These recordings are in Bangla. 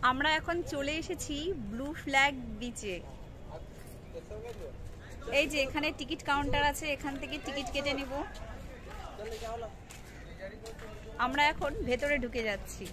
আমরা এখন চলে এসেছি ব্লু ফ্ল্যাগ বিচে। এই যে এখানে টিকিট কাউন্টার আছে, এখান থেকে টিকিট কেটে নিব। আমরা এখন ভেতরে ঢুকে যাচ্ছি।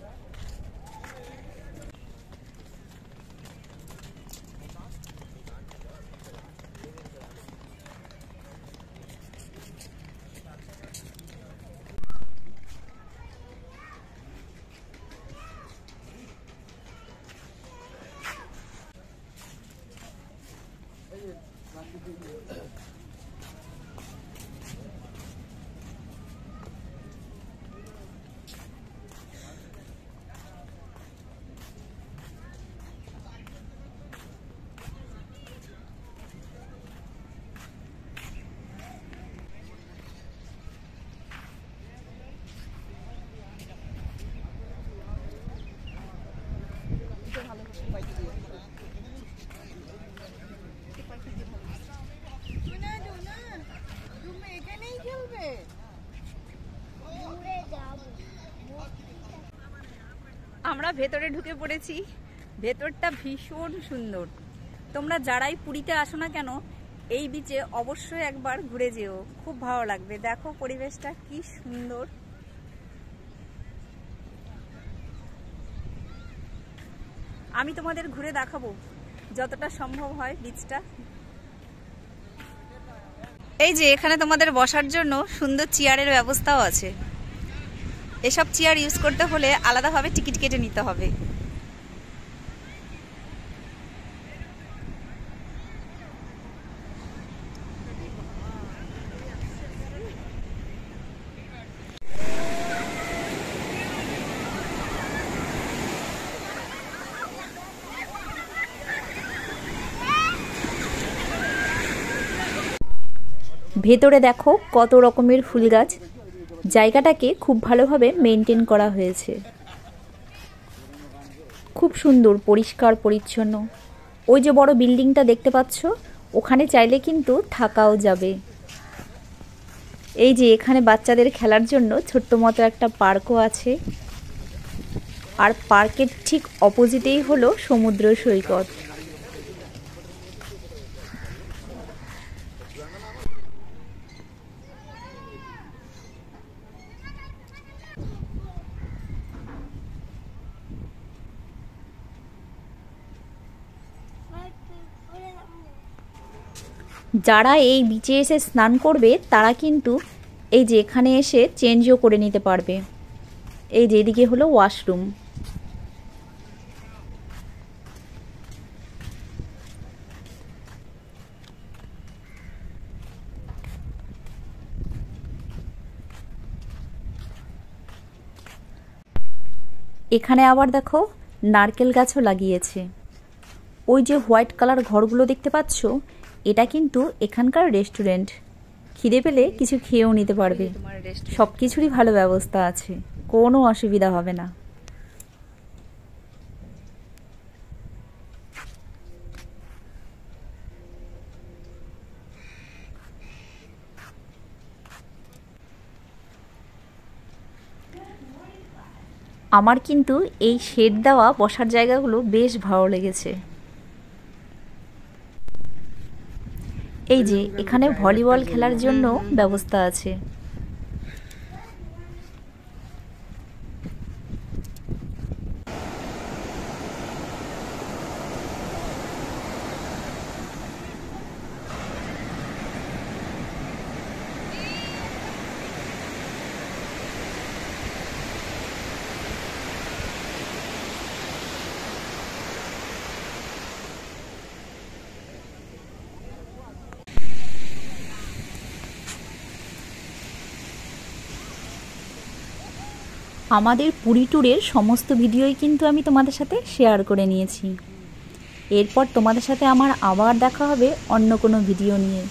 আমরা ভেতরে ঢুকে পড়েছি। ভেতরটা ভীষণ সুন্দর। তোমরা যারাই পুরীতে আসো না কেন, এই বিচে অবশ্যই একবার ঘুরে যেও, খুব ভালো লাগবে। দেখো পরিবেশটা কি সুন্দর। আমি তোমাদের ঘুরে দেখাবো যতটা সম্ভব হয় বিচটা। এই যে এখানে তোমাদের বসার জন্য সুন্দর চেয়ারের ব্যবস্থাও আছে। এসব চেয়ার ইউজ করতে হলে আলাদাভাবে টিকিট কেটে নিতে হবে। ভেতরে দেখো কত রকমের ফুল গাছ। জায়গাটাকে খুব ভালোভাবে মেনটেন করা হয়েছে, খুব সুন্দর, পরিষ্কার পরিচ্ছন্ন। ওই যে বড় বিল্ডিংটা দেখতে পাচ্ছ, ওখানে চাইলে কিন্তু থাকাও যাবে। এই যে এখানে বাচ্চাদের খেলার জন্য ছোট্ট মতো একটা পার্কও আছে, আর পার্কের ঠিক অপোজিটেই হলো সমুদ্র সৈকত। যারা এই বিচে এসে স্নান করবে তারা কিন্তু এই যে এখানে এসে চেঞ্জও করে নিতে পারবে। এই যে এদিকে হলো ওয়াশরুম। এখানে আবার দেখো নারকেল গাছও লাগিয়েছে। ওই যে হোয়াইট কালার ঘরগুলো দেখতে পাচ্ছ, এটা কিন্তু এখানকার রেস্টুরেন্ট। খিদে পেলে কিছু খেয়েও নিতে পারবে। সব কিছুরই ভালো ব্যবস্থা আছে, কোনো অসুবিধা হবে না। আমার কিন্তু এই শেড দেওয়া বসার জায়গাগুলো বেশ ভালো লেগেছে। এই যে এখানে ভলিবল খেলার জন্য ব্যবস্থা আছে। আমাদের পুরী ট্যুরের সমস্ত ভিডিওই কিন্তু আমি তোমাদের সাথে শেয়ার করে নিয়েছি। এরপর তোমাদের সাথে আমার আবার দেখা হবে অন্য কোনো ভিডিও নিয়ে।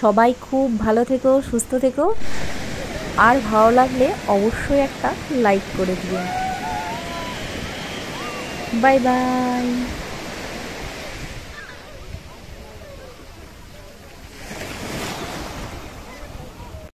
সবাই খুব ভালো থেকো, সুস্থ থেকো, আর ভালো লাগলে অবশ্যই একটা লাইক করে দিও। Bye bye.